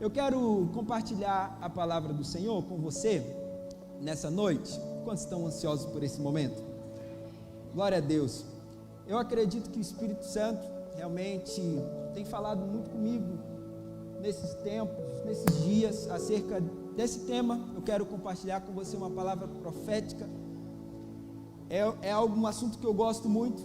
Eu quero compartilhar a palavra do Senhor com você nessa noite. Quantos estão ansiosos por esse momento? Glória a Deus. Eu acredito que o Espírito Santo realmente tem falado muito comigo nesses tempos, nesses dias, acerca desse tema. Eu quero compartilhar com você uma palavra profética. Um assunto que eu gosto muito.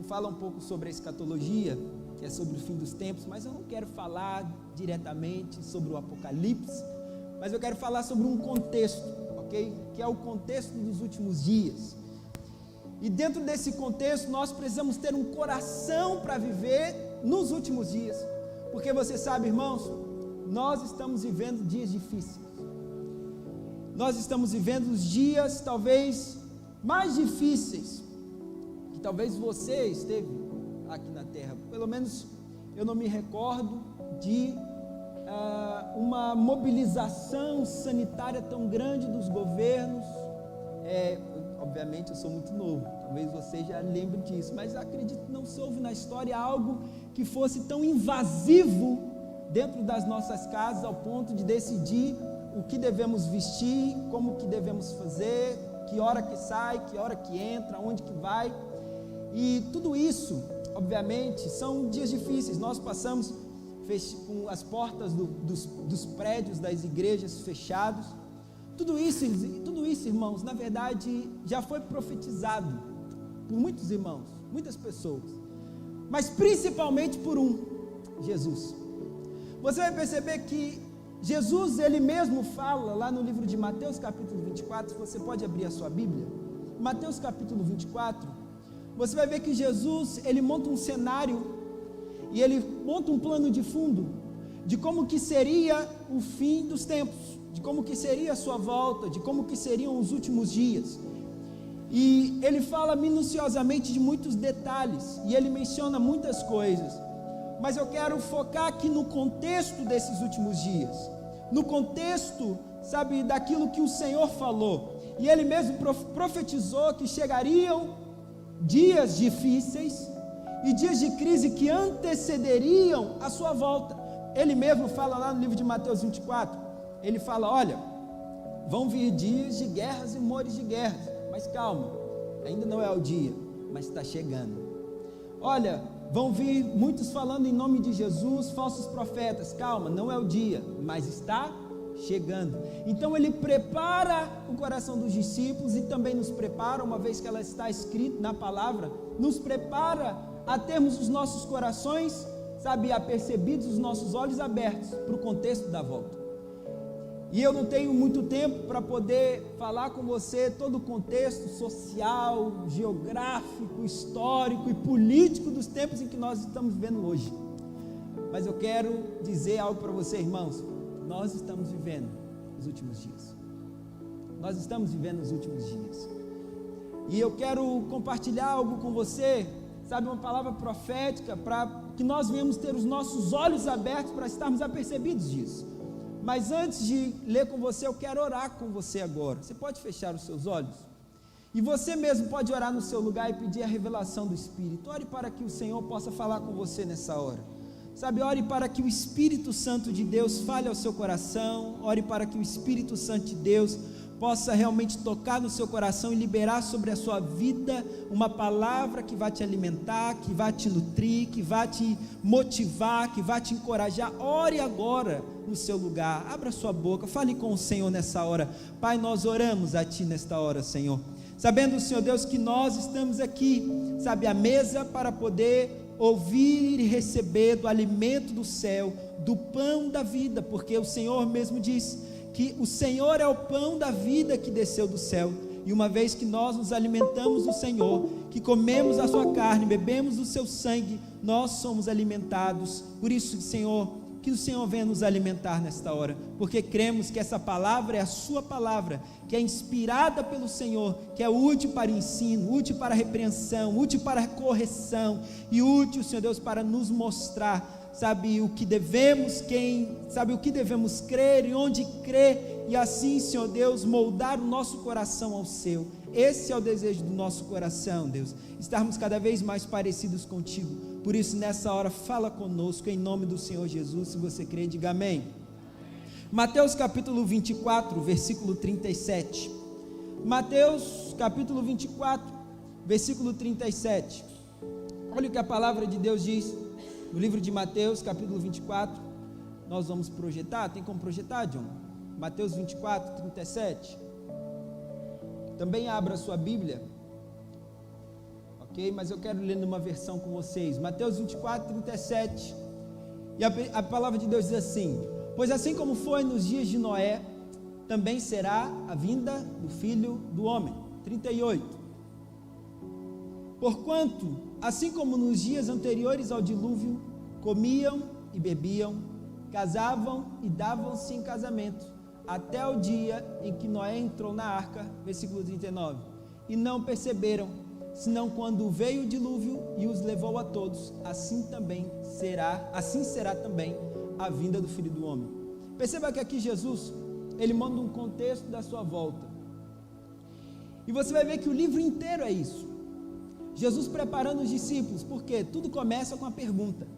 Fala um pouco sobre a escatologia, que é sobre o fim dos tempos, mas eu não quero falar diretamente sobre o Apocalipse, mas eu quero falar sobre um contexto, ok? Que é o contexto dos últimos dias. E dentro desse contexto, nós precisamos ter um coração para viver nos últimos dias, porque você sabe, irmãos, nós estamos vivendo dias difíceis. Nós estamos vivendo os dias talvez mais difíceis que talvez você esteve aqui na terra. Pelo menos eu não me recordo de uma mobilização sanitária tão grande dos governos. Obviamente eu sou muito novo, talvez você já lembre disso, mas acredito que não se houve na história algo que fosse tão invasivo dentro das nossas casas, ao ponto de decidir o que devemos vestir, como que devemos fazer, que hora que sai, que hora que entra, onde que vai. E tudo isso, obviamente, são dias difíceis. Nós passamos com as portas dos prédios das igrejas fechados. Tudo isso, irmãos, na verdade, já foi profetizado por muitos irmãos, muitas pessoas, mas principalmente por Jesus. Você vai perceber que Jesus, ele mesmo fala lá no livro de Mateus capítulo 24, você pode abrir a sua Bíblia, Mateus capítulo 24, você vai ver que Jesus, ele monta um cenário e ele monta um plano de fundo de como que seria o fim dos tempos, de como que seria a sua volta, de como que seriam os últimos dias. E ele fala minuciosamente de muitos detalhes e ele menciona muitas coisas, mas eu quero focar aqui no contexto desses últimos dias, no contexto, sabe, daquilo que o Senhor falou. E ele mesmo profetizou que chegariam dias difíceis e dias de crise que antecederiam a sua volta. Ele mesmo fala lá no livro de Mateus 24, ele fala, olha, vão vir dias de guerras e rumores de guerras, mas calma, ainda não é o dia, mas está chegando. Olha, vão vir muitos falando em nome de Jesus, falsos profetas, calma, não é o dia, mas está chegando. Então ele prepara o coração dos discípulos e também nos prepara, uma vez que ela está escrita na palavra, nos prepara a termos os nossos corações, sabe, apercebidos, os nossos olhos abertos para o contexto da volta. E eu não tenho muito tempo para poder falar com você todo o contexto social, geográfico, histórico e político dos tempos em que nós estamos vivendo hoje. Mas eu quero dizer algo para você, irmãos. Nós estamos vivendo os últimos dias. Nós estamos vivendo os últimos dias. E eu quero compartilhar algo com você, sabe, uma palavra profética, para que nós venhamos ter os nossos olhos abertos para estarmos apercebidos disso. Mas antes de ler com você, eu quero orar com você agora. Você pode fechar os seus olhos? E você mesmo pode orar no seu lugar e pedir a revelação do Espírito. Ore para que o Senhor possa falar com você nessa hora. Sabe, ore para que o Espírito Santo de Deus fale ao seu coração. Ore para que o Espírito Santo de Deus possa realmente tocar no seu coração e liberar sobre a sua vida uma palavra que vai te alimentar, que vai te nutrir, que vai te motivar, que vai te encorajar. Ore agora no seu lugar, abra sua boca, fale com o Senhor nessa hora. Pai, nós oramos a Ti nesta hora, Senhor, sabendo, Senhor Deus, que nós estamos aqui, sabe, à mesa para poder ouvir e receber do alimento do céu, do pão da vida, porque o Senhor mesmo diz que o Senhor é o pão da vida que desceu do céu. E uma vez que nós nos alimentamos do Senhor, que comemos a sua carne, bebemos do seu sangue, nós somos alimentados. Por isso, Senhor, que o Senhor venha nos alimentar nesta hora, porque cremos que essa palavra é a sua palavra, que é inspirada pelo Senhor, que é útil para o ensino, útil para a repreensão, útil para a correção, e útil, Senhor Deus, para nos mostrar, sabe, o que devemos, o que devemos crer e onde crer, e assim, Senhor Deus, moldar o nosso coração ao seu. Esse é o desejo do nosso coração, Deus, estarmos cada vez mais parecidos contigo. Por isso, nessa hora, fala conosco, em nome do Senhor Jesus. Se você crê, diga amém. Mateus capítulo 24, versículo 37. Mateus capítulo 24, versículo 37. Olha o que a palavra de Deus diz no livro de Mateus capítulo 24. Nós vamos projetar, tem como projetar, John? Mateus 24, 37. Também abra a sua Bíblia, ok? Mas eu quero ler numa versão com vocês. Mateus 24, 37. E a palavra de Deus diz assim: pois assim como foi nos dias de Noé, também será a vinda do Filho do Homem. 38. Porquanto, assim como nos dias anteriores ao dilúvio, comiam e bebiam, casavam e davam-se em casamento, até o dia em que Noé entrou na arca, versículo 39, e não perceberam, senão quando veio o dilúvio e os levou a todos, assim será também a vinda do Filho do Homem. Perceba que aqui Jesus, ele manda um contexto da sua volta, e você vai ver que o livro inteiro é isso, Jesus preparando os discípulos, porque tudo começa com a pergunta.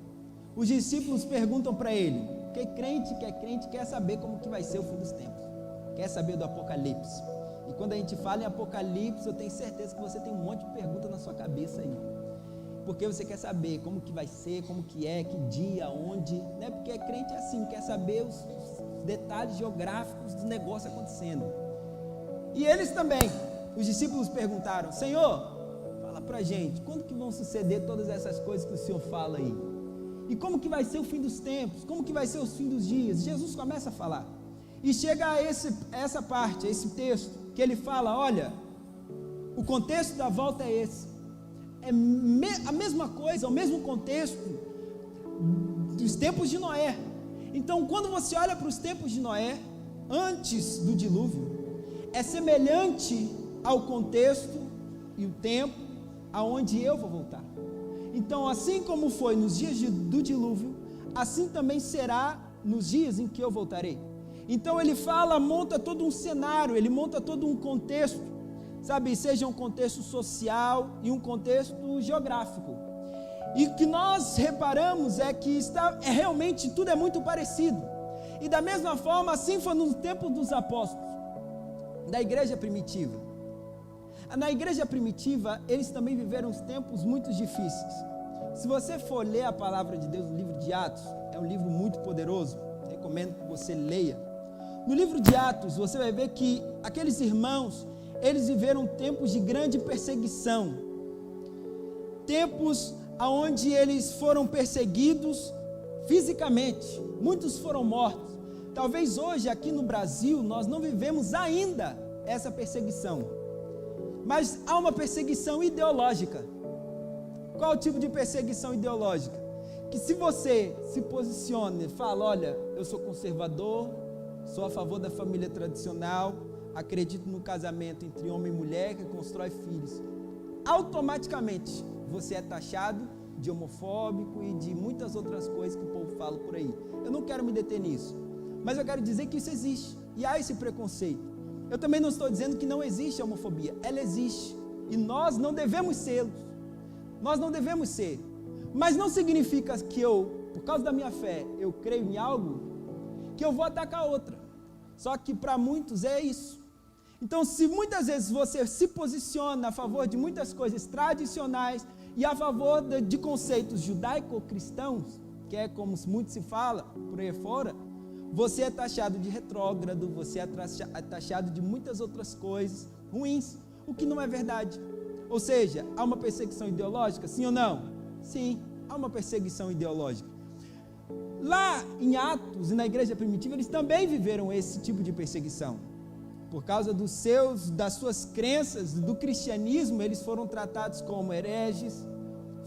Os discípulos perguntam para ele, porque crente quer saber como que vai ser o fim dos tempos, quer saber do Apocalipse. E quando a gente fala em Apocalipse, eu tenho certeza que você tem um monte de pergunta na sua cabeça aí, porque você quer saber como que vai ser, como que é, que dia, onde, né? Porque crente é assim, quer saber os detalhes geográficos do negócio acontecendo. E eles também, os discípulos perguntaram, Senhor, fala pra gente, quando que vão suceder todas essas coisas que o Senhor fala aí? E como que vai ser o fim dos tempos? Como que vai ser o fim dos dias? Jesus começa a falar. E chega a essa parte, a esse texto, que ele fala, olha, o contexto da volta é esse. É a mesma coisa, o mesmo contexto dos tempos de Noé. Então, quando você olha para os tempos de Noé, antes do dilúvio, é semelhante ao contexto e o tempo aonde eu vou voltar. Então, assim como foi nos dias do dilúvio, assim também será nos dias em que eu voltarei. Então ele fala, monta todo um cenário, ele monta todo um contexto, sabe, seja um contexto social e um contexto geográfico. E o que nós reparamos é que realmente tudo é muito parecido. E da mesma forma, assim foi no tempo dos apóstolos, da igreja primitiva. Na igreja primitiva, eles também viveram uns tempos muito difíceis. Se você for ler a palavra de Deus no livro de Atos, é um livro muito poderoso, recomendo que você leia. No livro de Atos, você vai ver que aqueles irmãos, eles viveram tempos de grande perseguição, tempos onde eles foram perseguidos fisicamente, muitos foram mortos. Talvez hoje aqui no Brasil nós não vivemos ainda essa perseguição, mas há uma perseguição ideológica. Qual o tipo de perseguição ideológica? Que se você se posiciona e fala, olha, eu sou conservador, sou a favor da família tradicional, acredito no casamento entre homem e mulher que constrói filhos, automaticamente você é taxado de homofóbico e de muitas outras coisas que o povo fala por aí. Eu não quero me deter nisso, mas eu quero dizer que isso existe e há esse preconceito. Eu também não estou dizendo que não existe homofobia, ela existe e nós não devemos ser, mas não significa que por causa da minha fé, eu creio em algo, que eu vou atacar outra. Só que para muitos é isso. Então, se muitas vezes você se posiciona a favor de muitas coisas tradicionais e a favor de conceitos judaico-cristãos, que é como muito se fala por aí fora, você é taxado de retrógrado, você é taxado de muitas outras coisas ruins, o que não é verdade. Ou seja, há uma perseguição ideológica, sim ou não? Sim, há uma perseguição ideológica. Lá em Atos e na igreja primitiva, eles também viveram esse tipo de perseguição. Por causa das suas crenças, do cristianismo, eles foram tratados como hereges,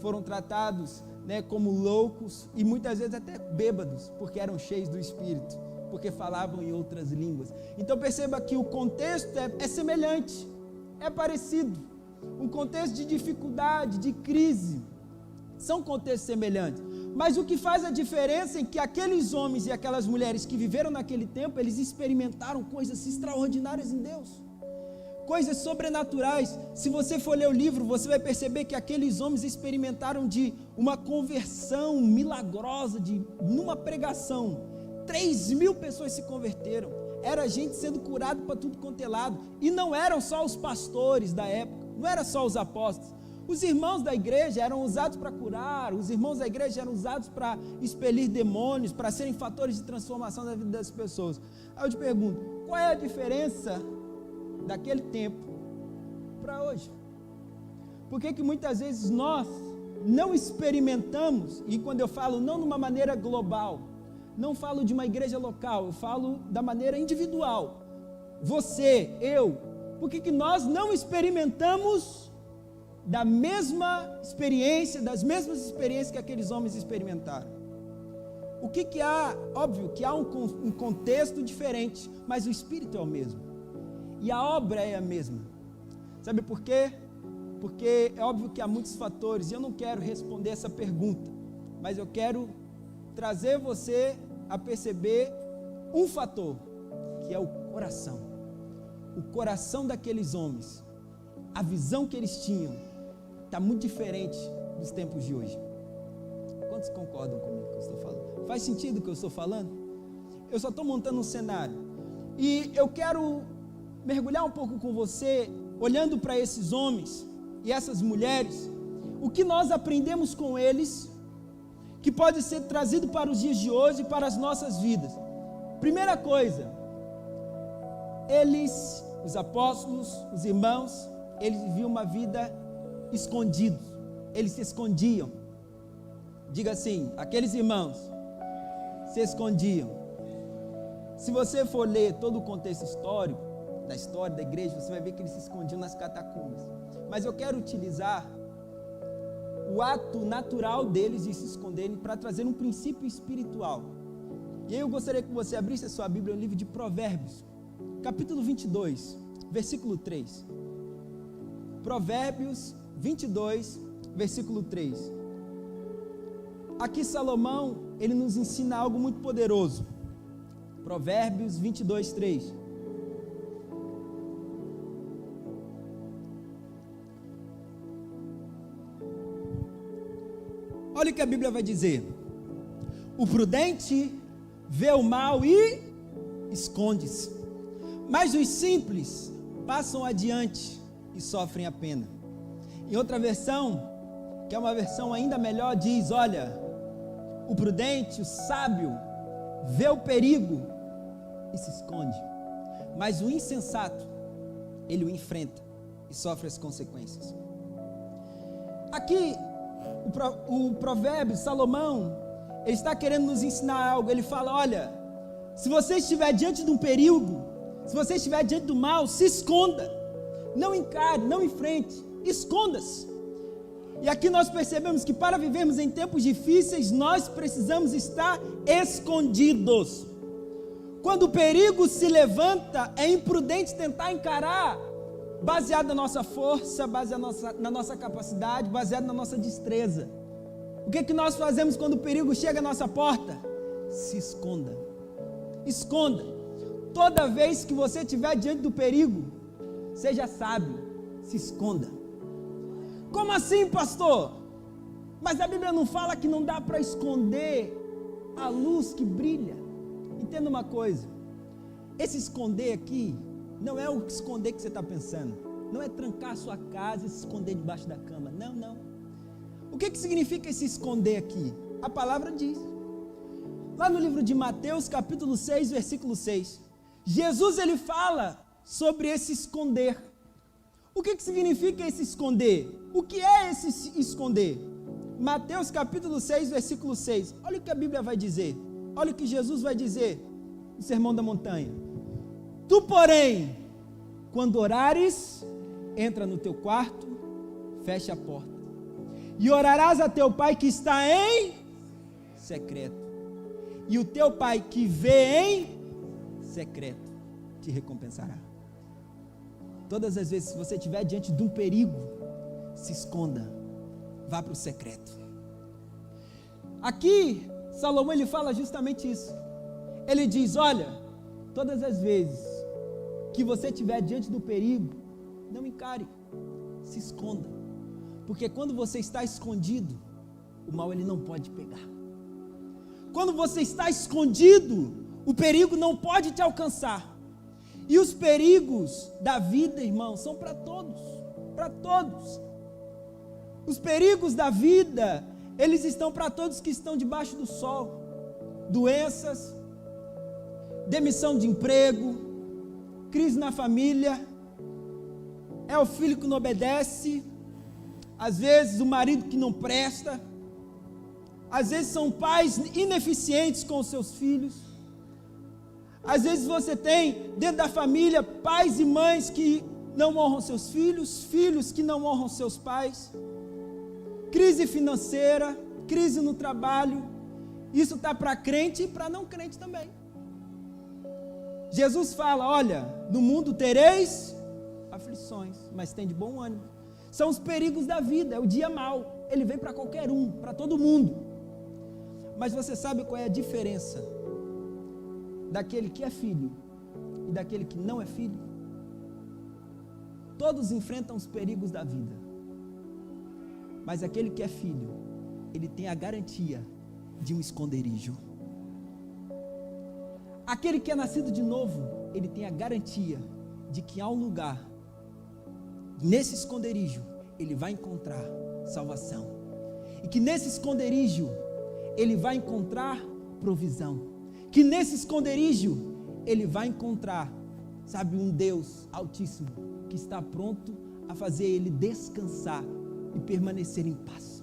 foram tratados como loucos e muitas vezes até bêbados, porque eram cheios do Espírito, porque falavam em outras línguas. Então perceba que o contexto é semelhante, é parecido. Um contexto de dificuldade, de crise, são contextos semelhantes. Mas o que faz a diferença é que aqueles homens e aquelas mulheres que viveram naquele tempo, eles experimentaram coisas extraordinárias em Deus, coisas sobrenaturais. Se você for ler o livro, você vai perceber que aqueles homens experimentaram de uma conversão milagrosa, numa pregação, 3.000 pessoas se converteram. Era gente sendo curada para tudo quanto é lado. E não eram só os pastores da época, não eram só os apóstolos. Os irmãos da igreja eram usados para curar, os irmãos da igreja eram usados para expelir demônios, para serem fatores de transformação da vida das pessoas. Aí eu te pergunto, qual é a diferença daquele tempo para hoje? Por que muitas vezes nós não experimentamos, e quando eu falo não numa maneira global, não falo de uma igreja local, eu falo da maneira individual, você, eu, por que nós não experimentamos da mesma experiência, das mesmas experiências que aqueles homens experimentaram? O que há? Óbvio que há um contexto diferente, mas o Espírito é o mesmo, e a obra é a mesma. Sabe por quê? Porque é óbvio que há muitos fatores, e eu não quero responder essa pergunta, mas eu quero trazer você a perceber um fator, que é o coração daqueles homens. A visão que eles tinham está muito diferente dos tempos de hoje. Quantos concordam comigo que eu estou falando? Faz sentido o que eu estou falando? Eu só estou montando um cenário, e eu quero mergulhar um pouco com você, olhando para esses homens e essas mulheres, o que nós aprendemos com eles, que pode ser trazido para os dias de hoje e para as nossas vidas. Primeira coisa, eles, os apóstolos, os irmãos, eles viviam uma vida escondidos, eles se escondiam. Diga assim, aqueles irmãos se escondiam. Se você for ler todo o contexto histórico, da história da igreja, você vai ver que eles se escondiam nas catacumbas. Mas eu quero utilizar o ato natural deles de se esconderem para trazer um princípio espiritual. E aí eu gostaria que você abrisse a sua Bíblia no livro de Provérbios, capítulo 22, versículo 3. Provérbios 22, versículo 3. Aqui Salomão, ele nos ensina algo muito poderoso. Provérbios 22, 3. Olha o que a Bíblia vai dizer: o prudente vê o mal e esconde-se, mas os simples passam adiante e sofrem a pena. Em outra versão, que é uma versão ainda melhor, diz: olha, o prudente, o sábio, vê o perigo e se esconde, mas o insensato, ele o enfrenta e sofre as consequências. Aqui o provérbio, Salomão, ele está querendo nos ensinar algo. Ele fala: olha, se você estiver diante de um perigo, se você estiver diante do mal, se esconda, não encare, não enfrente, esconda-se. E aqui nós percebemos que para vivermos em tempos difíceis, nós precisamos estar escondidos. Quando o perigo se levanta, é imprudente tentar encarar baseado na nossa força, baseado na nossa capacidade, baseado na nossa destreza. O que nós fazemos quando o perigo chega à nossa porta? Se esconda. Esconda. Toda vez que você estiver diante do perigo, seja sábio, se esconda. Como assim, pastor? Mas a Bíblia não fala que não dá para esconder a luz que brilha. Entenda uma coisa, esse esconder aqui não é o esconder que você está pensando, não é trancar a sua casa e se esconder debaixo da cama, não. O que significa esse esconder aqui? A palavra diz, lá no livro de Mateus, capítulo 6, versículo 6, Jesus ele fala sobre esse esconder. O que significa esse esconder? O que é esse esconder? Mateus capítulo 6, versículo 6, olha o que a Bíblia vai dizer, olha o que Jesus vai dizer no Sermão da Montanha. Tu, porém, quando orares, entra no teu quarto, fecha a porta, e orarás a teu pai que está em secreto, e o teu pai que vê em secreto te recompensará. Todas as vezes que você estiver diante de um perigo, se esconda, vá para o secreto. Aqui, Salomão ele fala justamente isso. Ele diz: olha, todas as vezes que você estiver diante do perigo, não encare, se esconda, porque quando você está escondido, o mal ele não pode pegar. quando você está escondido, o perigo não pode te alcançar. E os perigos da vida, irmão, são para todos, para todos. Os perigos da vida, eles estão para todos que estão debaixo do sol. Doenças, demissão de emprego, crise na família, é o filho que não obedece, às vezes o marido que não presta, às vezes são pais ineficientes com os seus filhos, às vezes você tem dentro da família pais e mães que não honram seus filhos, filhos que não honram seus pais, crise financeira, crise no trabalho, isso está para crente e para não crente também. Jesus fala, olha, no mundo tereis aflições, mas tem de bom ânimo. São os perigos da vida, é o dia mau, ele vem para qualquer um, para todo mundo. Mas você sabe qual é a diferença daquele que é filho e daquele que não é filho? Todos enfrentam os perigos da vida, mas aquele que é filho, ele tem a garantia de um esconderijo. Aquele que é nascido de novo, ele tem a garantia de que há um lugar, nesse esconderijo, ele vai encontrar salvação. E que nesse esconderijo, ele vai encontrar provisão. Que nesse esconderijo, ele vai encontrar, sabe, um Deus altíssimo, que está pronto a fazer ele descansar e permanecer em paz.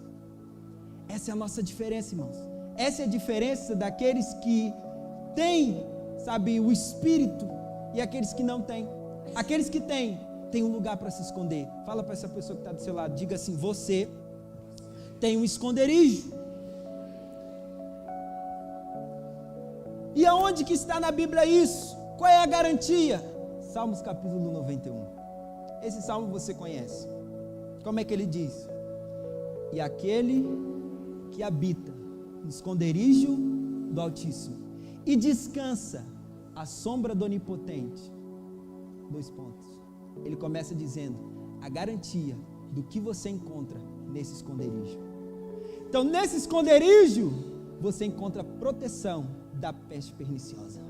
Essa é a nossa diferença, irmãos. Essa é a diferença daqueles que têm, sabe, o Espírito e aqueles que não têm. Aqueles que têm um lugar para se esconder. Fala para essa pessoa que está do seu lado, diga assim, você tem um esconderijo. E aonde que está na Bíblia isso? Qual é a garantia? Salmos capítulo 91. Esse salmo você conhece. Como é que ele diz? E aquele que habita no esconderijo do Altíssimo e descansa à sombra do Onipotente. 2 pontos. Ele começa dizendo a garantia do que você encontra nesse esconderijo. Então, nesse esconderijo, você encontra proteção da peste perniciosa.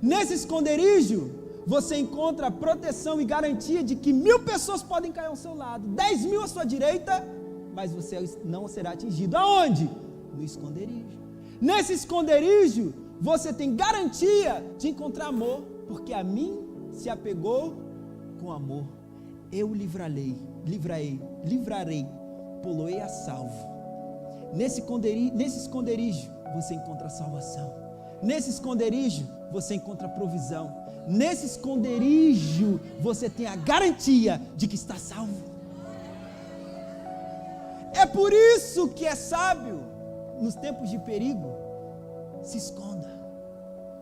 Nesse esconderijo, você encontra proteção e garantia de que 1000 pessoas podem cair ao seu lado, 10.000 à sua direita, mas você não será atingido. Aonde? No esconderijo. Nesse esconderijo, você tem garantia de encontrar amor, porque a mim se apegou com amor. Eu livrarei, poloei a salvo. Nesse esconderijo, você encontra salvação. Nesse esconderijo, você encontra provisão. Nesse esconderijo, você tem a garantia de que está salvo. É por isso que é sábio, nos tempos de perigo, se esconda.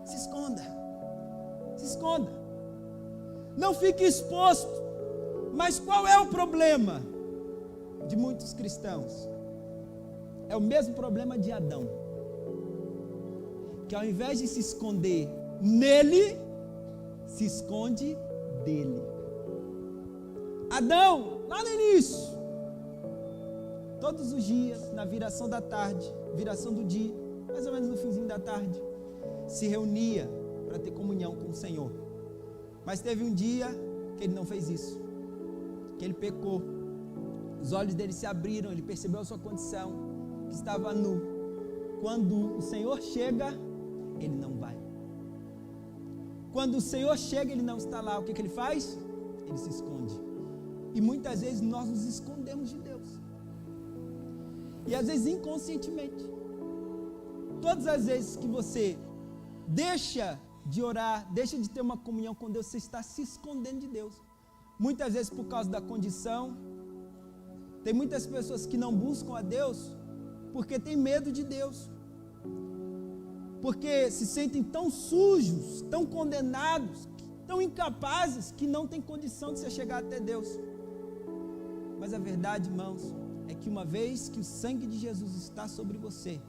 Se esconda. Se esconda. Não fique exposto. Mas qual é o problema de muitos cristãos? É o mesmo problema de Adão, que ao invés de se esconder nele, se esconde dele. Adão, lá no início, todos os dias, na viração da tarde, viração do dia, mais ou menos no finzinho da tarde, se reunia para ter comunhão com o Senhor. Mas teve um dia que ele não fez isso, que ele pecou. Os olhos dele se abriram, ele percebeu a sua condição, que estava nu. Quando o Senhor chega, ele não vai. Quando o Senhor chega, ele não está lá. O que ele faz? Ele se esconde. E muitas vezes nós nos escondemos de Deus. E às vezes inconscientemente. Todas as vezes que você deixa de orar, deixa de ter uma comunhão com Deus, você está se escondendo de Deus. Muitas vezes por causa da condição. Tem muitas pessoas que não buscam a Deus porque têm medo de Deus. Porque se sentem tão sujos, tão condenados, tão incapazes, que não têm condição de se chegar até Deus. Mas a verdade, irmãos, é que uma vez que o sangue de Jesus está sobre você,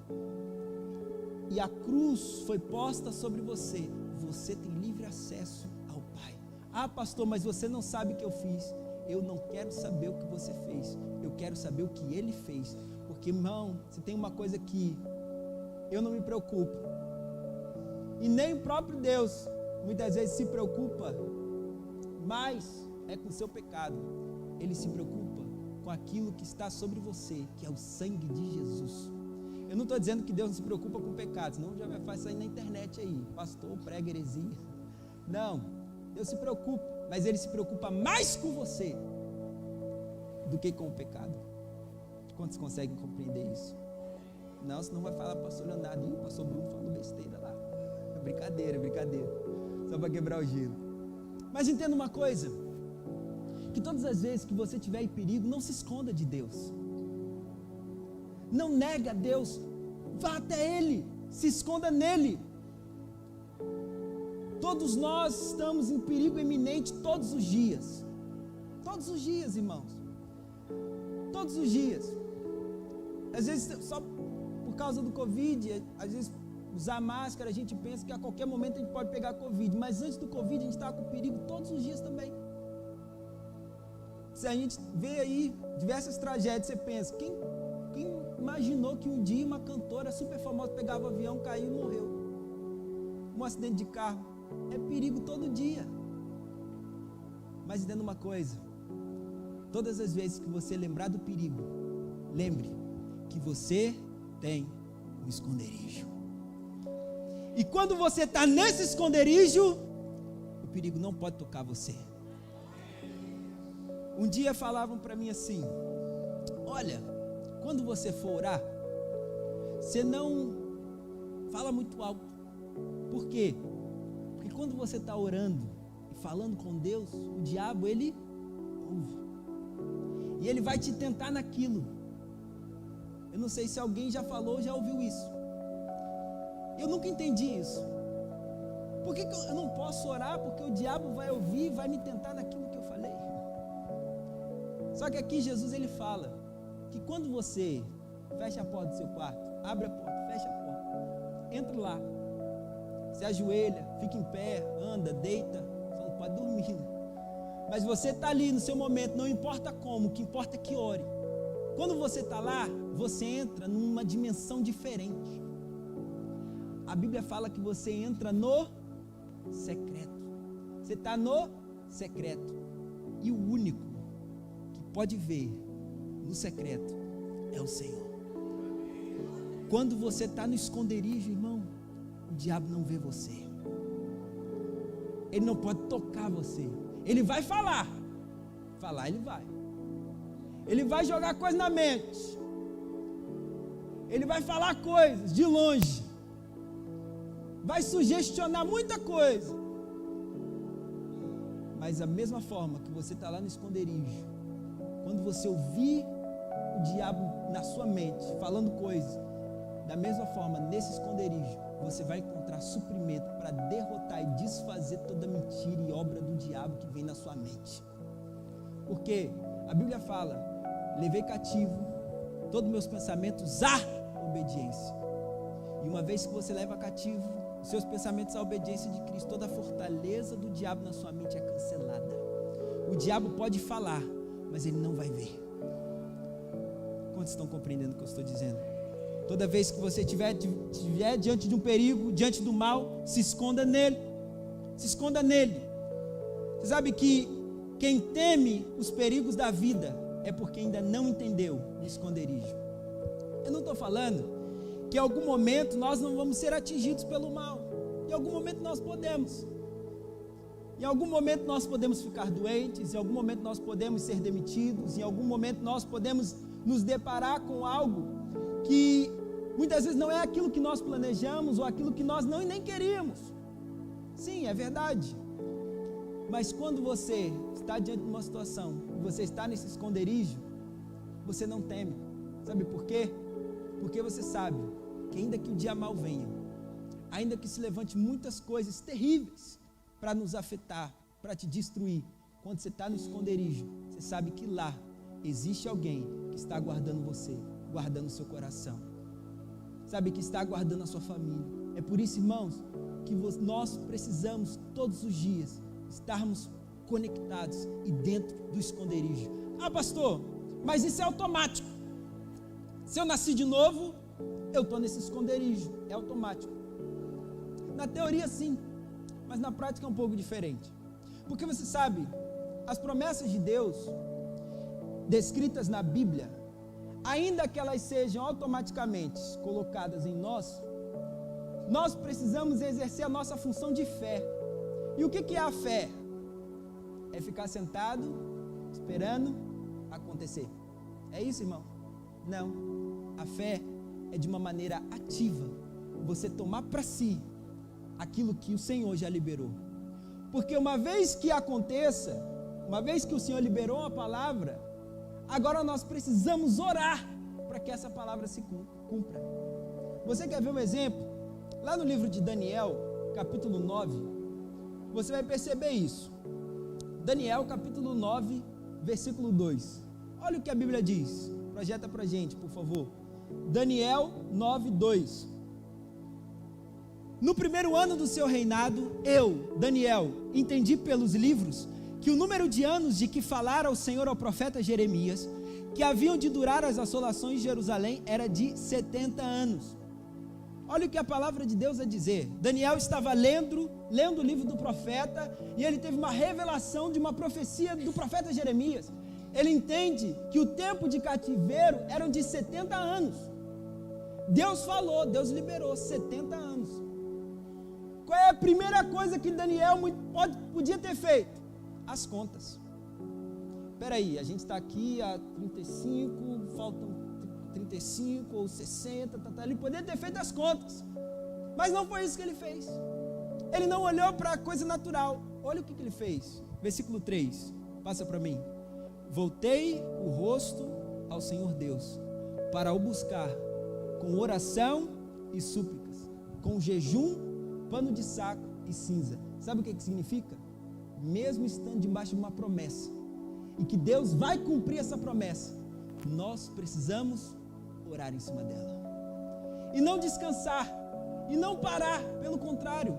e a cruz foi posta sobre você, você tem livre acesso ao Pai. Ah, pastor, mas você não sabe o que eu fiz. Eu não quero saber o que você fez, eu quero saber o que Ele fez. Porque, irmão, se tem uma coisa que eu não me preocupo. E nem o próprio Deus, muitas vezes, se preocupa mais com o seu pecado. Ele se preocupa com aquilo que está sobre você, que é o sangue de Jesus. Eu não estou dizendo que Deus não se preocupa com o pecado, senão já vai fazer isso aí na internet aí, pastor, prega heresia. Não, Deus se preocupa, mas Ele se preocupa mais com você do que com o pecado. Quantos conseguem compreender isso? Não, senão vai falar pastor Leonardo, o pastor Bruno falando besteira lá. Brincadeira, só para quebrar o gelo. Mas entenda uma coisa, que todas as vezes que você estiver em perigo, não se esconda de Deus. Não nega a Deus, vá até Ele, se esconda nele. Todos nós estamos em perigo iminente todos os dias. Todos os dias, irmãos. Todos os dias. Às vezes, só por causa do Covid, às vezes usar máscara, a gente pensa que a qualquer momento a gente pode pegar Covid, mas antes do Covid a gente estava com perigo todos os dias também. Se a gente vê aí diversas tragédias, você pensa, quem imaginou que um dia uma cantora super famosa pegava o avião, caiu e morreu? Um acidente de carro. É perigo todo dia. Mas entenda uma coisa, todas as vezes que você lembrar do perigo, lembre que você tem um esconderijo. E quando você está nesse esconderijo, o perigo não pode tocar você. Um dia falavam para mim assim, olha, quando você for orar, você não fala muito alto. Por quê? Porque quando você está orando e falando com Deus, o diabo, ele ouve. E ele vai te tentar naquilo. Eu não sei se alguém já falou ou já ouviu isso. Eu nunca entendi isso. Por que eu não posso orar? Porque o diabo vai ouvir e vai me tentar naquilo que eu falei. Só que aqui Jesus, ele fala que quando você fecha a porta do seu quarto, abre a porta, fecha a porta, entra lá, se ajoelha, fica em pé, anda, deita, só não pode dormir, né? Mas você está ali no seu momento, não importa como, o que importa é que ore. Quando você está lá, você entra numa dimensão diferente. A Bíblia fala que você entra no secreto. Você está no secreto. E o único que pode ver no secreto é o Senhor. Quando você está no esconderijo, irmão, o diabo não vê você. Ele não pode tocar você. Ele vai falar. Falar ele vai. Ele vai jogar coisas na mente. Ele vai falar coisas de longe. Vai sugestionar muita coisa. Mas da mesma forma que você está lá no esconderijo, quando você ouvir o diabo na sua mente, falando coisas, da mesma forma, nesse esconderijo, você vai encontrar suprimento para derrotar e desfazer toda mentira e obra do diabo que vem na sua mente. Porque a Bíblia fala, levei cativo todos os meus pensamentos à obediência. E uma vez que você leva cativo os seus pensamentos à obediência de Cristo, toda a fortaleza do diabo na sua mente é cancelada. O diabo pode falar, mas ele não vai ver. Quantos estão compreendendo o que eu estou dizendo? Toda vez que você estiver diante de um perigo, diante do mal, se esconda nele. Se esconda nele. Você sabe que quem teme os perigos da vida é porque ainda não entendeu o esconderijo. Eu não estou falando que em algum momento nós não vamos ser atingidos pelo mal. Em algum momento nós podemos. Em algum momento nós podemos ficar doentes, em algum momento nós podemos ser demitidos, em algum momento nós podemos nos deparar com algo que muitas vezes não é aquilo que nós planejamos ou aquilo que nós nem queríamos. Sim, é verdade. Mas quando você está diante de uma situação, você está nesse esconderijo, você não teme. Sabe por quê? Porque você sabe que ainda que o dia mal venha, ainda que se levante muitas coisas terríveis para nos afetar, para te destruir, quando você está no esconderijo, você sabe que lá existe alguém que está guardando você, guardando o seu coração, sabe que está guardando a sua família. É por isso, irmãos, que nós precisamos todos os dias estarmos conectados e dentro do esconderijo. Ah, pastor, mas isso é automático. Se eu nasci de novo, eu estou nesse esconderijo, é automático. Na teoria sim, mas na prática é um pouco diferente. Porque você sabe, as promessas de Deus, descritas na Bíblia, ainda que elas sejam automaticamente colocadas em nós precisamos exercer a nossa função de fé. E o que é a fé? É ficar sentado, esperando acontecer. É isso, irmão? Não. A fé é de uma maneira ativa. Você tomar para si aquilo que o Senhor já liberou. Porque uma vez que aconteça, uma vez que o Senhor liberou a palavra, agora nós precisamos orar para que essa palavra se cumpra. Você quer ver um exemplo? Lá no livro de Daniel, capítulo 9, você vai perceber isso. Daniel, capítulo 9, versículo 2. Olha o que a Bíblia diz. Projeta para a gente, por favor. Daniel 9, 2. No primeiro ano do seu reinado, eu, Daniel, entendi pelos livros que o número de anos de que falara o Senhor ao profeta Jeremias, que haviam de durar as assolações de Jerusalém, era de 70 anos. Olha o que a palavra de Deus a dizer. Daniel estava lendo o livro do profeta, e ele teve uma revelação de uma profecia do profeta Jeremias. Ele entende que o tempo de cativeiro eram de 70 anos. Deus falou, Deus liberou 70 anos. Qual é a primeira coisa que Daniel podia ter feito? As contas. Espera aí, a gente está aqui há 35, faltam 35 ou 60, ele poderia ter feito as contas, mas não foi isso que ele fez. Ele não olhou para a coisa natural. Olha o que ele fez, versículo 3, passa para mim. Voltei o rosto ao Senhor Deus, para o buscar com oração e súplicas, com jejum, pano de saco e cinza. Sabe o que significa? Mesmo estando debaixo de uma promessa, e que Deus vai cumprir essa promessa, nós precisamos orar em cima dela, e não descansar, e não parar, pelo contrário,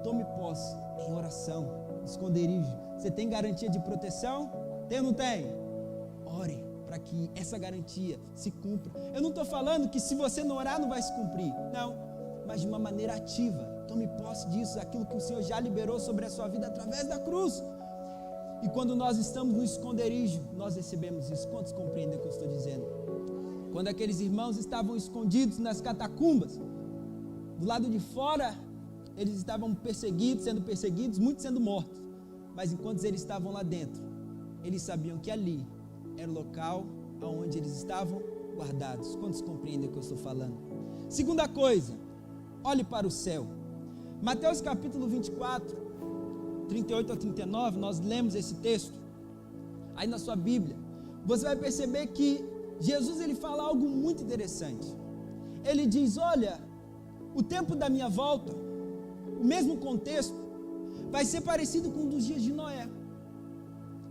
tome posse em oração, esconderijo. Você tem garantia de proteção? Tem ou não tem? Ore para que essa garantia se cumpra. Eu não estou falando que se você não orar não vai se cumprir, não, mas de uma maneira ativa. Tome posse disso, aquilo que o Senhor já liberou sobre a sua vida através da cruz. E quando nós estamos no esconderijo, nós recebemos isso. Quantos compreendem o que eu estou dizendo? Quando aqueles irmãos estavam escondidos nas catacumbas, do lado de fora, eles estavam sendo perseguidos, muitos sendo mortos. Mas enquanto eles estavam lá dentro, eles sabiam que ali era o local onde eles estavam guardados. Quantos compreendem o que eu estou falando? Segunda coisa, olhe para o céu. Mateus capítulo 24, 38 a 39, nós lemos esse texto. Aí na sua Bíblia, você vai perceber que Jesus ele fala algo muito interessante. Ele diz, olha, o tempo da minha volta, o mesmo contexto, vai ser parecido com um dos dias de Noé.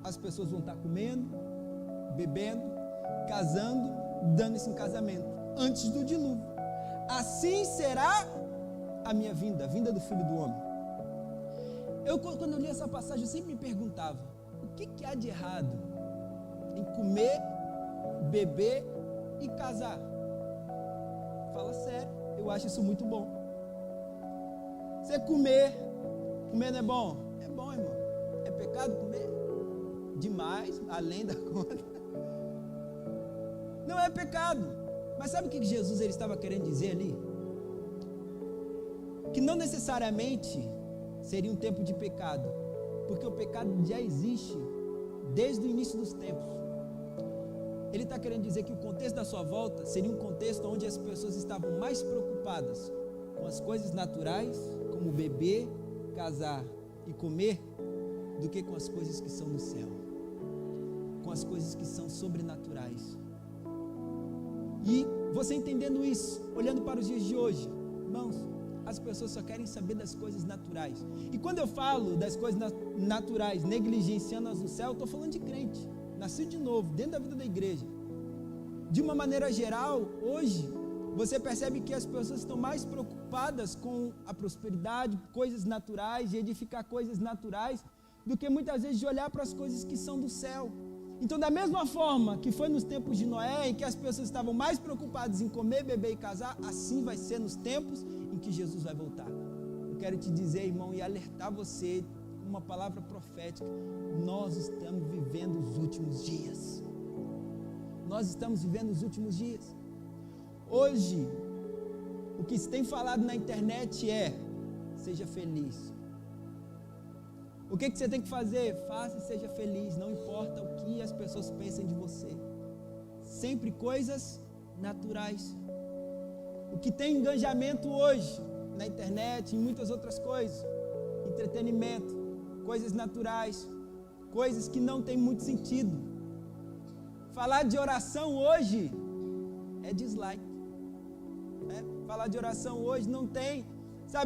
As pessoas vão estar comendo, bebendo, casando, dando-se em casamento, antes do dilúvio. Assim será a minha vinda, a vinda do Filho do Homem. Quando eu li essa passagem, eu sempre me perguntava, o que há de errado em comer, beber e casar? Fala sério, eu acho isso muito bom. Você comer não é bom? É bom, irmão. É pecado comer? Demais, além da conta. Não é pecado. Mas sabe o que Jesus ele estava querendo dizer ali? Que não necessariamente seria um tempo de pecado, porque o pecado já existe desde o início dos tempos. Ele está querendo dizer que o contexto da sua volta seria um contexto onde as pessoas estavam mais preocupadas com as coisas naturais, como beber, casar e comer, do que com as coisas que são do céu, com as coisas que são sobrenaturais. E você entendendo isso, olhando para os dias de hoje, irmãos, as pessoas só querem saber das coisas naturais. E quando eu falo das coisas naturais, negligenciando as do céu, eu estou falando de crente, nascido de novo, dentro da vida da igreja. De uma maneira geral, hoje, você percebe que as pessoas estão mais preocupadas com a prosperidade, coisas naturais, de edificar coisas naturais, do que muitas vezes de olhar para as coisas que são do céu. Então, da mesma forma que foi nos tempos de Noé, em que as pessoas estavam mais preocupadas em comer, beber e casar, assim vai ser nos tempos em que Jesus vai voltar. Eu quero te dizer, irmão, e alertar você com uma palavra profética: nós estamos vivendo os últimos dias. Nós estamos vivendo os últimos dias. Hoje, o que se tem falado na internet é: seja feliz. O que você tem que fazer? Faça e seja feliz, não importa o que as pessoas pensem de você. Sempre coisas naturais. O que tem engajamento hoje, na internet, em muitas outras coisas, entretenimento, coisas naturais, coisas que não têm muito sentido. Falar de oração hoje é dislike. Falar de oração hoje não tem,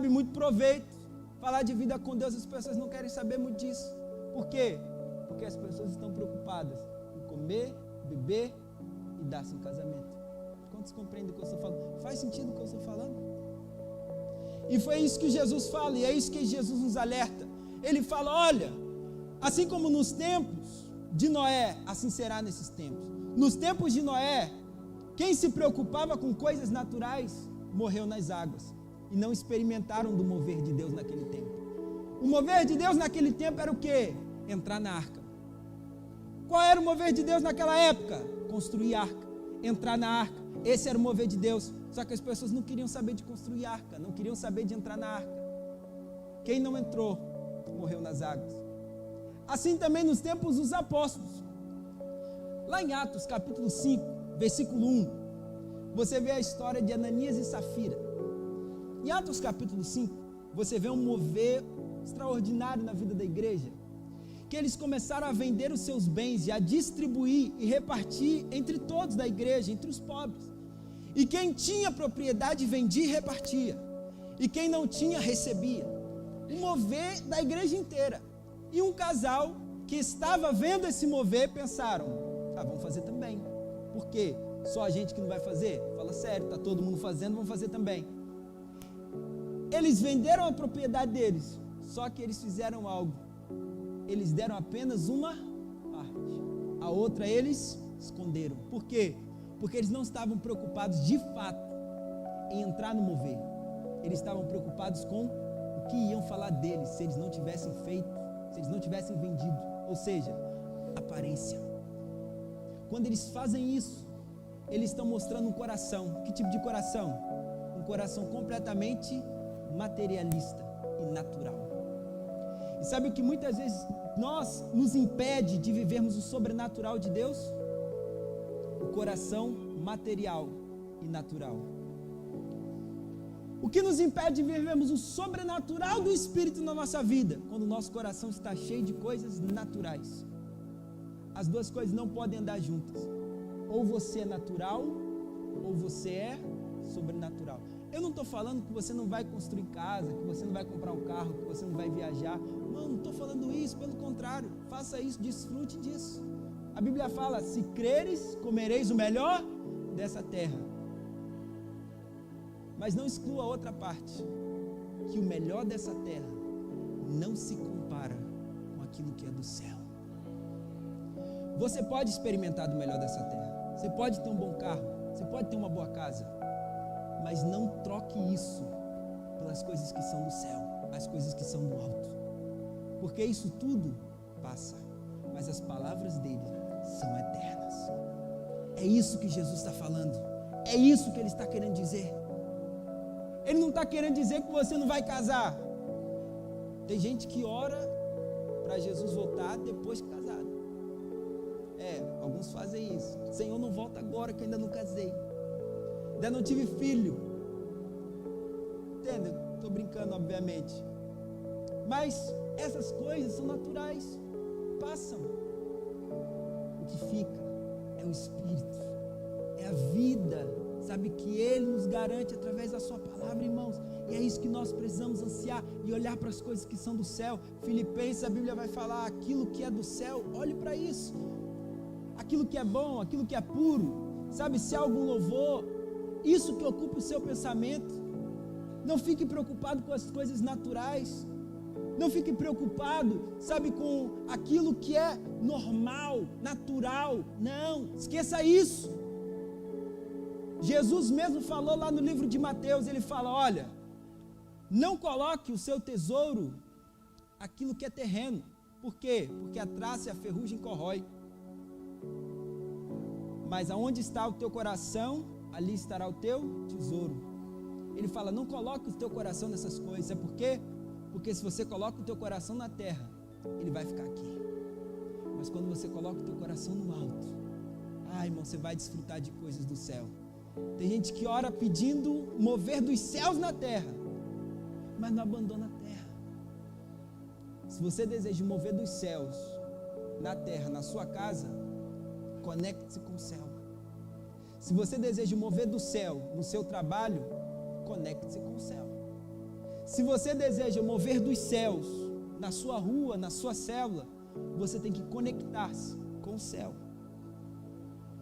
muito proveito. Falar de vida com Deus, as pessoas não querem saber muito disso. Por quê? Porque as pessoas estão preocupadas em comer, beber e dar-se em casamento. Quantos compreendem o que eu estou falando? Faz sentido o que eu estou falando? E foi isso que Jesus fala, e é isso que Jesus nos alerta. Ele fala: olha, assim como nos tempos de Noé, assim será nesses tempos. Nos tempos de Noé, quem se preocupava com coisas naturais morreu nas águas. E não experimentaram do mover de Deus naquele tempo. O mover de Deus naquele tempo era o quê? Entrar na arca. Qual era o mover de Deus naquela época? Construir arca, entrar na arca. Esse era o mover de Deus. Só que as pessoas não queriam saber de construir arca, não queriam saber de entrar na arca. Quem não entrou, morreu nas águas. Assim também nos tempos dos apóstolos. Lá em Atos capítulo 5, versículo 1, você vê a história de Ananias e Safira. Em Atos capítulo 5, você vê um mover extraordinário na vida da igreja, que eles começaram a vender os seus bens e a distribuir e repartir entre todos da igreja, entre os pobres. E quem tinha propriedade vendia e repartia, e quem não tinha recebia. Um mover da igreja inteira. E um casal que estava vendo esse mover pensaram: vamos fazer também. Por quê? Só a gente que não vai fazer? Fala sério, está todo mundo fazendo, vamos fazer também. Eles venderam a propriedade deles, só que eles fizeram algo. Eles deram apenas uma parte. A outra eles esconderam. Por quê? Porque eles não estavam preocupados de fato em entrar no mover. Eles estavam preocupados com o que iam falar deles se eles não tivessem feito, se eles não tivessem vendido. Ou seja, aparência. Quando eles fazem isso, eles estão mostrando um coração. Que tipo de coração? Um coração completamente materialista e natural. E sabe o que muitas vezes nos impede de vivermos o sobrenatural de Deus? O coração material e natural. O que nos impede de vivermos o sobrenatural do Espírito na nossa vida? Quando o nosso coração está cheio de coisas naturais. As duas coisas não podem andar juntas. Ou você é natural, ou você é sobrenatural. Eu não estou falando que você não vai construir casa, que você não vai comprar um carro, que você não vai viajar. Não estou falando isso, pelo contrário. Faça isso, desfrute disso. A Bíblia fala: se creres, comereis o melhor dessa terra. Mas não exclua a outra parte, que o melhor dessa terra não se compara com aquilo que é do céu. Você pode experimentar do melhor dessa terra. Você pode ter um bom carro, você pode ter uma boa casa. Mas não troque isso pelas coisas que são do céu, as coisas que são do alto. Porque isso tudo passa, mas as palavras dele são eternas. É isso que Jesus está falando. É isso que ele está querendo dizer. Ele não está querendo dizer que você não vai casar. Tem gente que ora para Jesus voltar depois de casado. Alguns fazem isso. Senhor, não volta agora que eu ainda não casei. Ainda não tive filho. Entende? Estou brincando, obviamente. Mas essas coisas são naturais. Passam. O que fica é o Espírito. É a vida. Sabe que Ele nos garante através da sua palavra, irmãos. E é isso que nós precisamos ansiar e olhar para as coisas que são do céu. Filipenses, a Bíblia vai falar: aquilo que é do céu, olhe para isso. Aquilo que é bom, aquilo que é puro. Sabe, se há algum louvor, isso que ocupa o seu pensamento. Não fique preocupado com as coisas naturais. Não fique preocupado, sabe, com aquilo que é normal, natural. Não, esqueça isso. Jesus mesmo falou lá no livro de Mateus, ele fala, olha, não coloque o seu tesouro aquilo que é terreno. Por quê? Porque a traça e a ferrugem corrói. Mas aonde está o teu coração, ali estará o teu tesouro. Ele fala, não coloque o teu coração nessas coisas. É por quê? Porque se você coloca o teu coração na terra, ele vai ficar aqui. Mas quando você coloca o teu coração no alto, irmão, você vai desfrutar de coisas do céu. Tem gente que ora pedindo mover dos céus na terra, mas não abandona a terra. Se você deseja mover dos céus na terra, na sua casa, conecte-se com o céu. Se você deseja mover do céu no seu trabalho, conecte-se com o céu. Se você deseja mover dos céus na sua rua, na sua célula, você tem que conectar-se com o céu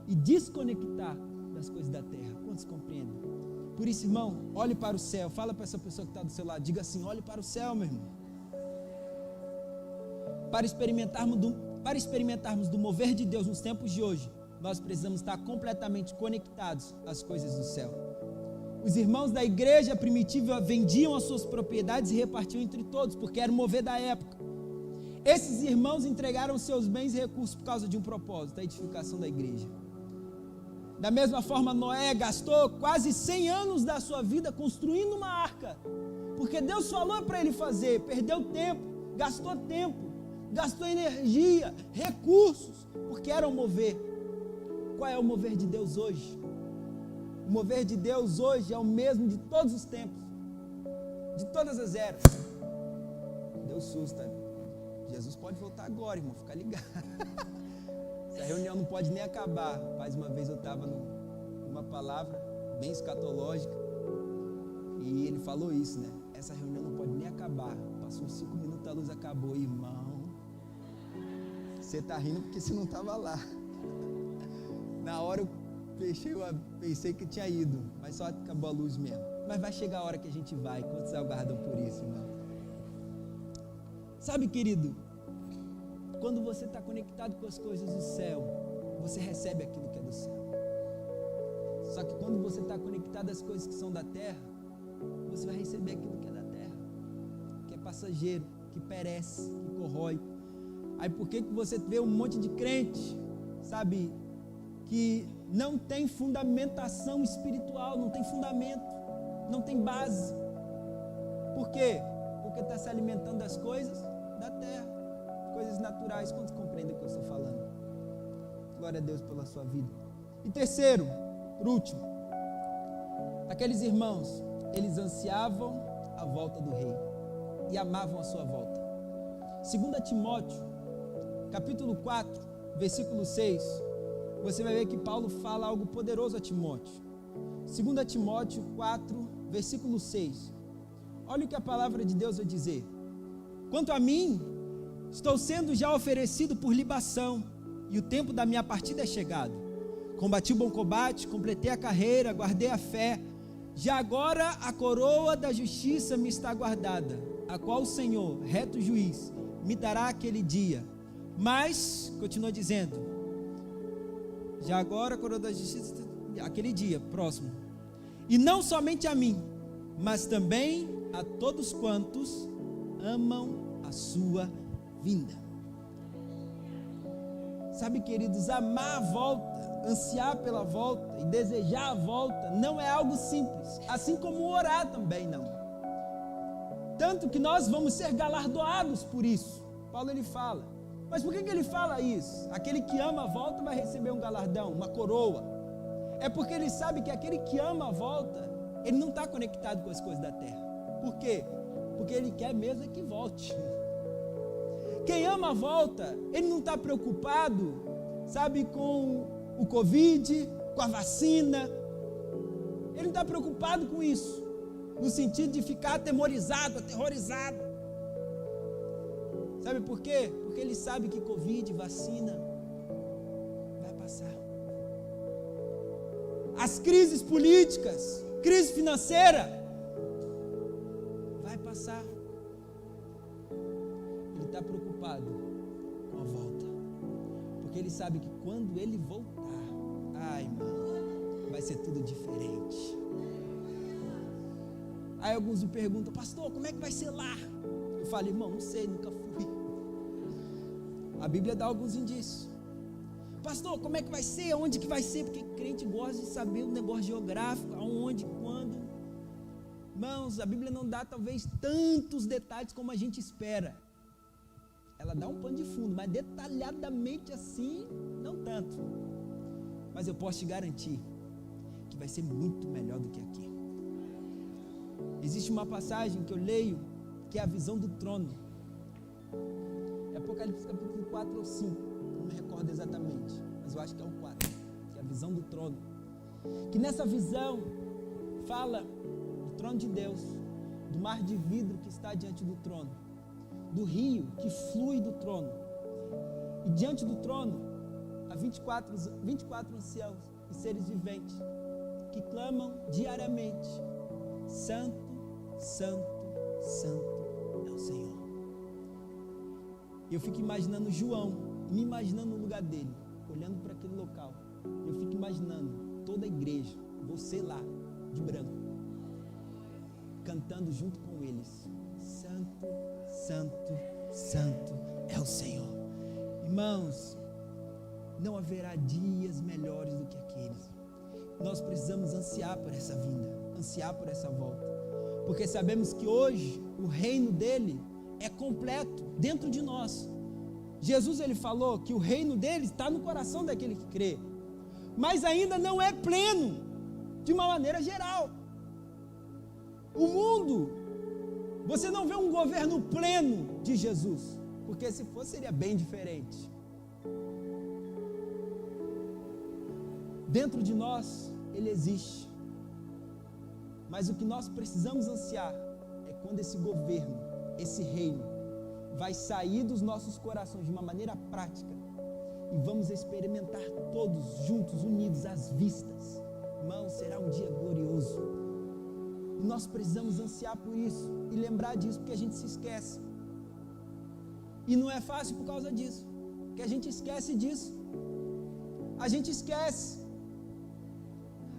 e desconectar das coisas da terra. Quantos compreendem? Por isso, irmão, olhe para o céu. Fala para essa pessoa que está do seu lado, diga assim, olhe para o céu, meu irmão. Para experimentarmos do mover de Deus nos tempos de hoje, nós precisamos estar completamente conectados às coisas do céu. Os irmãos da igreja primitiva vendiam as suas propriedades e repartiam entre todos, porque era o mover da época. Esses irmãos entregaram seus bens e recursos por causa de um propósito, a edificação da igreja. Da mesma forma, Noé gastou quase 100 anos da sua vida construindo uma arca, porque Deus falou para ele fazer, perdeu tempo, gastou energia, recursos, porque era um mover. Qual é o mover de Deus hoje? O mover de Deus hoje é o mesmo de todos os tempos, de todas as eras. Deu susto, Jesus pode voltar agora, irmão, fica ligado. Essa reunião não pode nem acabar. Mais uma vez eu estava numa palavra bem escatológica e ele falou isso, né? Essa reunião não pode nem acabar. Passou 5 minutos, a luz acabou, irmão. Você está rindo porque você não estava lá. Na hora eu pensei que tinha ido, mas só acabou a luz mesmo. Mas vai chegar a hora que a gente vai. Quantos aguardam por isso, irmão? Sabe, querido, quando você está conectado com as coisas do céu, você recebe aquilo que é do céu. Só que quando você está conectado às coisas que são da terra, você vai receber aquilo que é da terra, que é passageiro, que perece, que corrói. Aí por que você vê um monte de crente, sabe, que não tem fundamentação espiritual, não tem fundamento, não tem base. Por quê? Porque está se alimentando das coisas da terra, coisas naturais. Quantos compreendem o que eu estou falando? Glória a Deus pela sua vida. E terceiro, por último, aqueles irmãos, eles ansiavam a volta do rei e amavam a sua volta. 2 Timóteo, capítulo 4, versículo 6, você vai ver que Paulo fala algo poderoso a Timóteo. 2 Timóteo 4, versículo 6. Olha o que a palavra de Deus vai dizer. Quanto a mim, estou sendo já oferecido por libação, e o tempo da minha partida é chegado. Combati o bom combate, completei a carreira, guardei a fé. Já agora a coroa da justiça me está guardada, a qual o Senhor, reto juiz, me dará aquele dia. Mas, continua dizendo, já agora a coroa da justiça, aquele dia, próximo. E não somente a mim, mas também a todos quantos amam a sua vinda. Sabe, queridos, amar a volta, ansiar pela volta e desejar a volta não é algo simples, assim como orar também não. Tanto que nós vamos ser galardoados por isso. Paulo ele fala. Mas por que ele fala isso? Aquele que ama a volta vai receber um galardão, uma coroa. É porque ele sabe que aquele que ama a volta, ele não está conectado com as coisas da terra. Por quê? Porque ele quer mesmo é que volte. Quem ama a volta, ele não está preocupado, sabe, com o Covid, com a vacina. Ele não está preocupado com isso, no sentido de ficar atemorizado, aterrorizado. Sabe por quê? Porque ele sabe que Covid, vacina, vai passar. As crises políticas, crise financeira, vai passar. está preocupado com a volta. Porque ele sabe que quando ele voltar, ai, irmão, vai ser tudo diferente. Aí alguns me perguntam, pastor, como é que vai ser lá? Eu falo, irmão, não sei, nunca fui. A Bíblia dá alguns indícios. Pastor, como é que vai ser? Onde que vai ser? Porque crente gosta de saber o negócio geográfico, aonde, quando. Irmãos, a Bíblia não dá talvez tantos detalhes como a gente espera. Ela dá um pano de fundo, mas detalhadamente assim, não tanto. Mas eu posso te garantir que vai ser muito melhor do que aqui. Existe uma passagem que eu leio, que é a visão do trono. É Apocalipse capítulo 4 ou 5, não me recordo exatamente, mas eu acho que é o 4, que é a visão do trono. Que nessa visão fala do trono de Deus, do mar de vidro que está diante do trono, do rio que flui do trono. E diante do trono, há 24 anciãos e seres viventes que clamam diariamente: Santo, Santo, Santo é o Senhor. Eu fico imaginando João, me imaginando no lugar dele, olhando para aquele local. Eu fico imaginando toda a igreja, você lá, de branco, cantando junto com eles: Santo, Santo, Santo é o Senhor. Irmãos, não haverá dias melhores do que aqueles. Nós precisamos ansiar por essa vinda, ansiar por essa volta, porque sabemos que hoje o reino dele é completo dentro de nós. Jesus, ele falou que o reino dele está no coração daquele que crê, mas ainda não é pleno de uma maneira geral. O mundo, você não vê um governo pleno de Jesus, porque se fosse seria bem diferente. Dentro de nós ele existe, mas o que nós precisamos ansiar é quando esse governo, esse reino vai sair dos nossos corações de uma maneira prática e vamos experimentar todos juntos, unidos às vistas. Irmão, será um dia glorioso. E nós precisamos ansiar por isso e lembrar disso, porque a gente se esquece. E não é fácil por causa disso, porque a gente esquece disso. A gente esquece.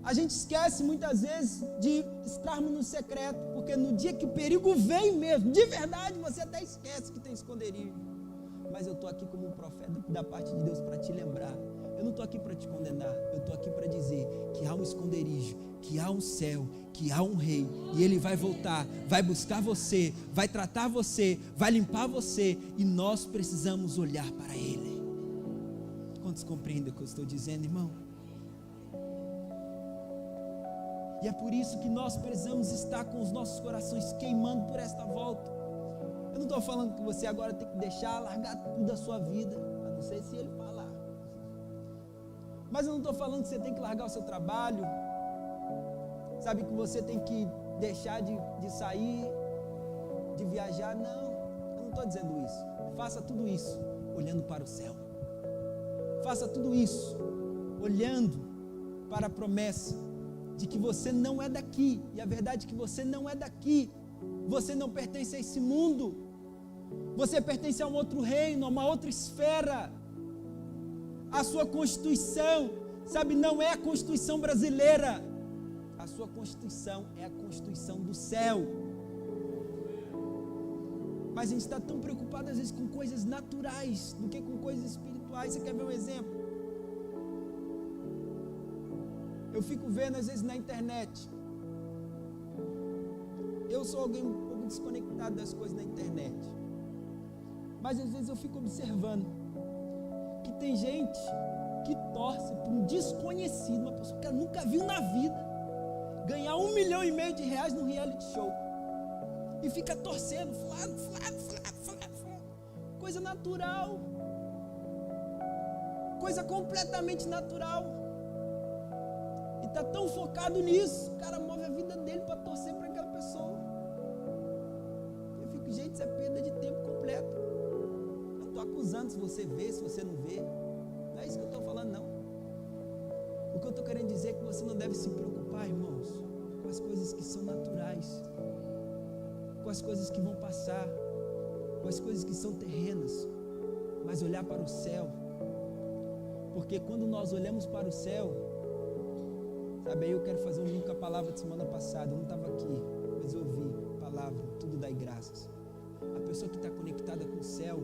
A gente esquece muitas vezes de estarmos no secreto, porque no dia que o perigo vem mesmo, de verdade, você até esquece que tem esconderijo. Mas eu estou aqui como um profeta da parte de Deus para te lembrar. Eu não estou aqui para te condenar, eu estou aqui para dizer que há um esconderijo, que há um céu, que há um rei, e ele vai voltar, vai buscar você, vai tratar você, vai limpar você, e nós precisamos olhar para ele. Quantos compreendem o que eu estou dizendo, irmão? E é por isso que nós precisamos estar com os nossos corações queimando por esta volta. Eu não estou falando que você agora tem que deixar, largar tudo da sua vida, a não ser se ele falar. Mas eu não estou falando que você tem que largar o seu trabalho, sabe, que você tem que deixar de sair, de viajar. Não, eu não estou dizendo isso. Faça tudo isso olhando para o céu. Faça tudo isso olhando para a promessa de que você não é daqui, e a verdade é que você não é daqui, você não pertence a esse mundo, você pertence a um outro reino, a uma outra esfera. A sua constituição, sabe, não é a Constituição brasileira, a sua Constituição é a Constituição do céu. Mas a gente está tão preocupado às vezes com coisas naturais do que com coisas espirituais. Você quer ver um exemplo? Eu fico vendo às vezes na internet. Eu sou alguém um pouco desconectado das coisas na internet, mas às vezes eu fico observando que tem gente que torce por um desconhecido, uma pessoa que ela nunca viu na vida, ganhar R$1,5 milhão no reality show e fica torcendo, coisa natural, coisa completamente natural. E está tão focado nisso, o cara move a vida dele para torcer para aquela pessoa. Eu fico, gente, isso é perda de tempo completo. Não estou acusando se você vê, se você não vê. Não é isso que eu estou falando, não. O que eu estou querendo dizer é que você não deve se preocupar, irmãos, com as coisas que são naturais, com as coisas que vão passar. com as coisas que são terrenas, mas olhar para o céu. Porque quando nós olhamos para o céu, sabe, aí eu quero fazer um link com a palavra de semana passada. Eu não estava aqui, mas eu ouvi a palavra, tudo dai graças. A pessoa que está conectada com o céu,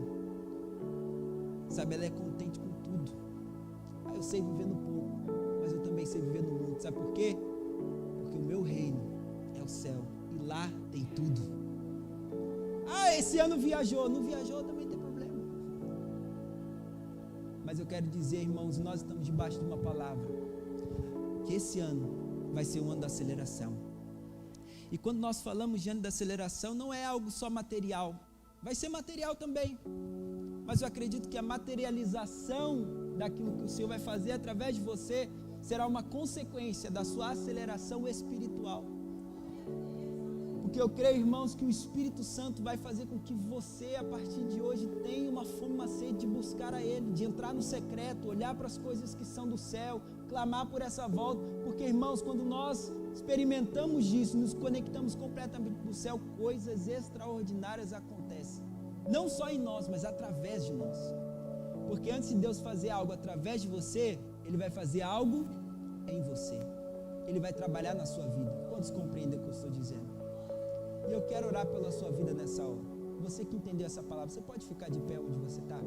sabe, ela é contente com tudo. Eu sei viver no pouco, mas eu também sei viver no muito. Sabe por quê? Porque o meu reino é o céu e lá tem tudo. Esse ano viajou. Não viajou, também tem problema. Mas eu quero dizer, irmãos, nós estamos debaixo de uma palavra, que esse ano vai ser um ano da aceleração. E quando nós falamos de ano da aceleração, não é algo só material. Vai ser material também. Mas eu acredito que a materialização daquilo que o Senhor vai fazer através de você será uma consequência da sua aceleração espiritual. Porque eu creio, irmãos, que o Espírito Santo vai fazer com que você, a partir de hoje, tenha uma fome, uma sede de buscar a Ele, de entrar no secreto, olhar para as coisas que são do céu, clamar por essa volta. Porque, irmãos, quando nós experimentamos disso, nos conectamos completamente com o céu, coisas extraordinárias acontecem. Não só em nós, mas através de nós. Porque antes de Deus fazer algo através de você, Ele vai fazer algo em você. Ele vai trabalhar na sua vida. Quantos compreendem o que eu estou dizendo? E eu quero orar pela sua vida nessa hora. Você que entendeu essa palavra, você pode ficar de pé onde você está?